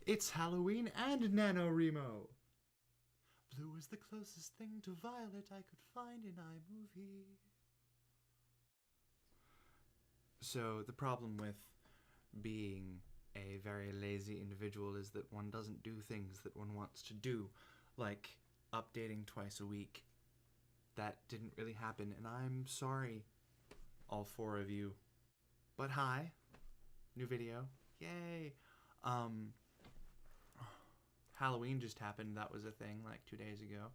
It's Halloween and NaNoWriMo! Blue is the closest thing to violet I could find in iMovie. So the problem with being a very lazy individual is that one doesn't do things that one wants to do, like updating twice a week. That didn't really happen, and I'm sorry, all four of you. But hi, new video, yay! Halloween just happened, that was a thing, like 2 days ago.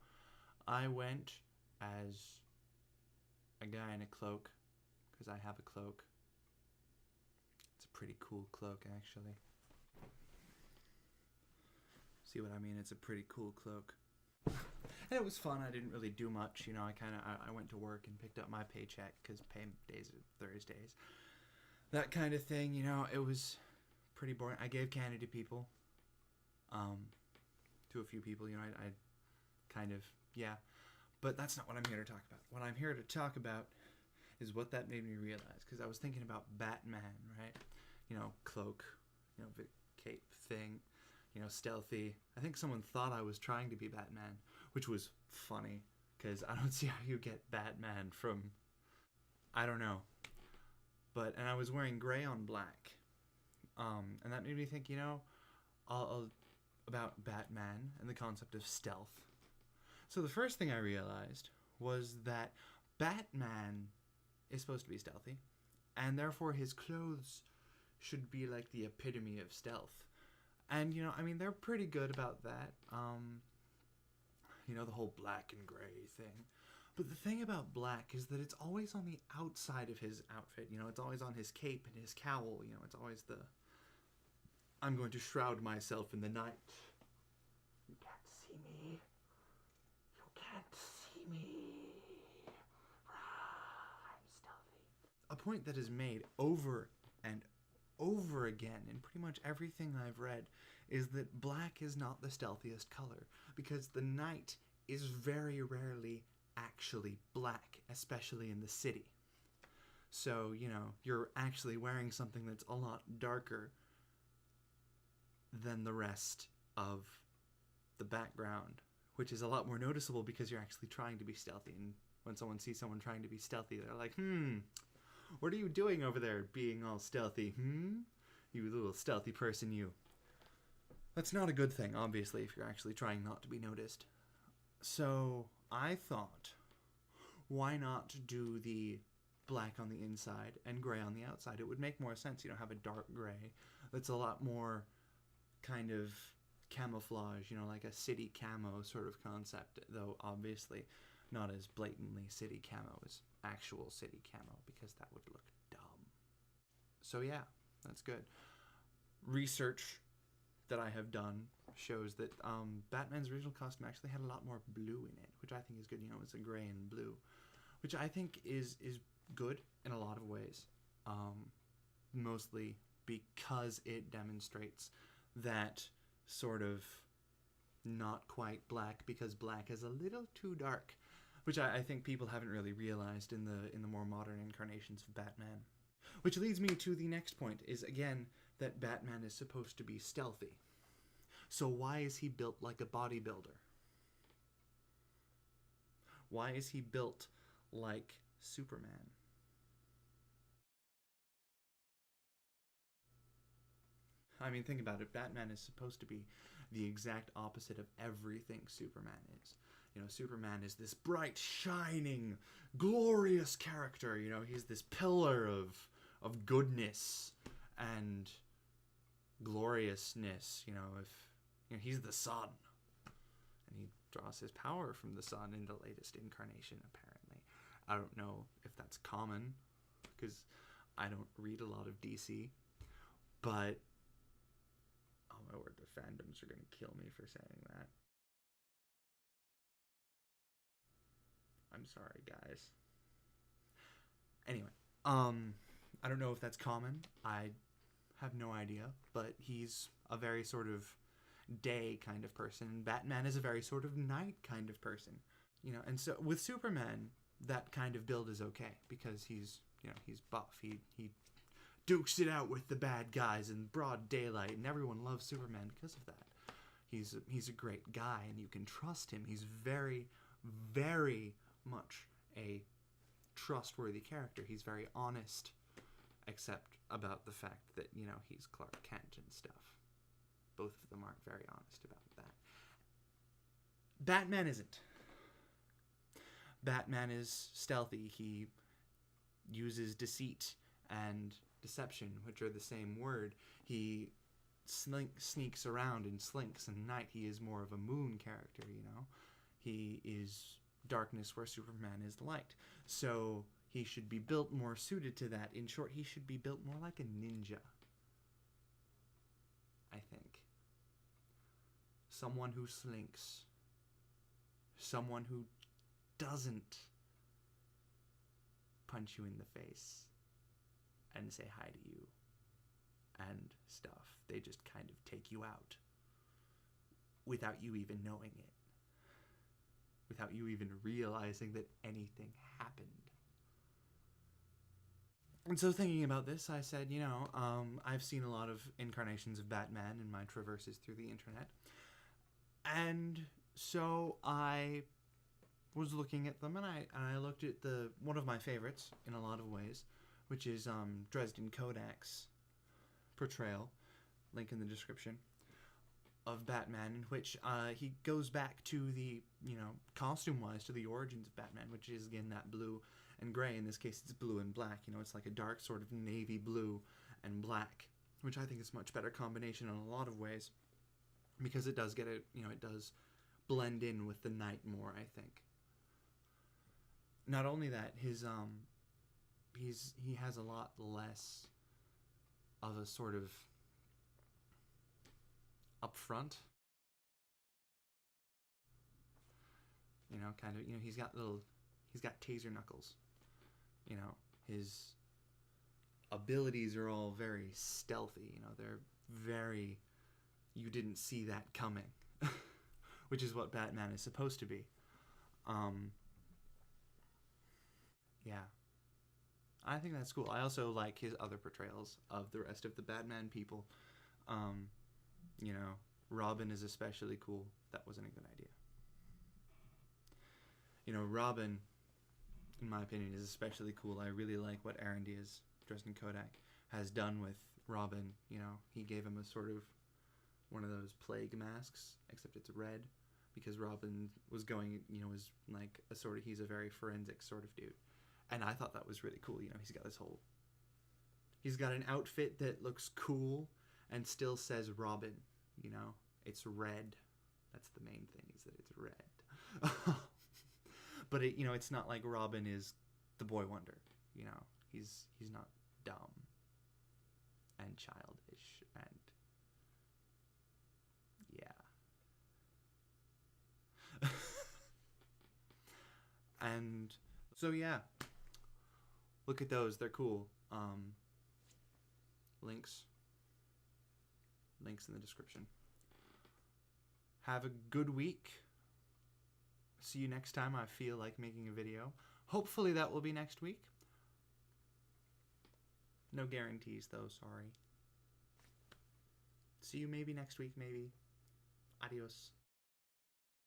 I went as a guy in a cloak, because I have a cloak. It's a pretty cool cloak, actually. See what I mean? It's a pretty cool cloak. And it was fun. I didn't really do much, you know. I went to work and picked up my paycheck because pay days are Thursdays. That kind of thing, you know. It was pretty boring. I gave candy to people, to a few people, you know. I kind of, yeah. But that's not what I'm here to talk about. What I'm here to talk about is what that made me realize, because I was thinking about Batman, right? You know, cloak, you know, cape thing, you know, stealthy. I think someone thought I was trying to be Batman, which was funny, because I don't see how you get Batman from, I don't know. And I was wearing gray on black, and that made me think, you know, about Batman and the concept of stealth. So the first thing I realized was that Batman is supposed to be stealthy, and therefore his clothes should be like the epitome of stealth. And, you know, I mean, they're pretty good about that. You know, the whole black and gray thing. But the thing about black is that it's always on the outside of his outfit. You know, it's always on his cape and his cowl. You know, it's always the, I'm going to shroud myself in the night. You can't see me. You can't see me. I'm stealthy. A point that is made over and over again in pretty much everything I've read is that black is not the stealthiest color, because the night is very rarely actually black, especially in the city. So, you know, you're actually wearing something that's a lot darker than the rest of the background, which is a lot more noticeable because you're actually trying to be stealthy. And when someone sees someone trying to be stealthy, they're like, what are you doing over there being all stealthy, You little stealthy person, you. That's not a good thing, obviously, if you're actually trying not to be noticed. So I thought, why not do the black on the inside and gray on the outside? It would make more sense, you know, have a dark gray that's a lot more kind of camouflage, you know, like a city camo sort of concept, though obviously not as blatantly city camo as actual city camo, because that would look dumb. So yeah, that's good. Research that I have done shows that Batman's original costume actually had a lot more blue in it, which I think is good. You know, it's a gray and blue, which I think is good in a lot of ways, mostly because it demonstrates that sort of not quite black, because black is a little too dark, which I think people haven't really realized in the more modern incarnations of Batman. Which leads me to the next point, is again that Batman is supposed to be stealthy. So why is he built like a bodybuilder? Why is he built like Superman? I mean, think about it. Batman is supposed to be the exact opposite of everything Superman is. You know, Superman is this bright, shining, glorious character. You know, he's this pillar of goodness and gloriousness. You know, he's the sun, and he draws his power from the sun in the latest incarnation, apparently. I don't know if that's common, because I don't read a lot of DC, but oh my word, the fandoms are going to kill me for saying that. I'm sorry, guys. Anyway, I don't know if that's common. I have no idea, but he's a very sort of day kind of person. Batman is a very sort of night kind of person. You know, and so with Superman, that kind of build is okay, because he's, you know, he's buff. He dukes it out with the bad guys in broad daylight, and everyone loves Superman because of that. He's a great guy, and you can trust him. He's very, very much a trustworthy character. He's very honest, except about the fact that, you know, he's Clark Kent and stuff. Both of them aren't very honest about that. Batman isn't. Batman is stealthy. He uses deceit and deception, which are the same word. He sneaks around and slinks in the night. He is more of a moon character, you know. He is darkness where Superman is light. So he should be built more suited to that. In short, he should be built more like a ninja, I think. Someone who slinks. Someone who doesn't punch you in the face and say hi to you and stuff. They just kind of take you out without you even knowing it, without you even realizing that anything happened. And so thinking about this, I said, you know, I've seen a lot of incarnations of Batman in my traverses through the internet. And so I was looking at them, and I looked at one of my favorites in a lot of ways, which is Dresden Kodak's portrayal, link in the description, of Batman, in which he goes back to the, you know, costume-wise, to the origins of Batman, which is, again, that blue and gray. In this case, it's blue and black. You know, it's like a dark sort of navy blue and black, which I think is a much better combination in a lot of ways, because it does get it, you know, it does blend in with the night more, I think. Not only that, he has a lot less of a sort of upfront, you know, kind of, you know, he's got taser knuckles, you know, his abilities are all very stealthy, you know, they're very, you didn't see that coming, which is what Batman is supposed to be. Yeah. I think that's cool. I also like his other portrayals of the rest of the Batman people. You know, Robin is especially cool. That wasn't a good idea. You know, Robin, in my opinion, is especially cool. I really like what Aaron Diaz, Dresden Kodak, has done with Robin. You know, he gave him a sort of one of those plague masks, except it's red, because Robin was going, you know, was like a sort of, he's a very forensic sort of dude. And I thought that was really cool. You know, he's got an outfit that looks cool and still says Robin, you know. It's red. That's the main thing, is that it's red. But it, you know, it's not like Robin is the boy wonder, you know. He's not dumb and childish and yeah. And so yeah. Look at those, they're cool. Links in the description. Have a good week. See you next time I feel like making a video. Hopefully that will be next week. No guarantees though, sorry. See you maybe next week, maybe. Adios.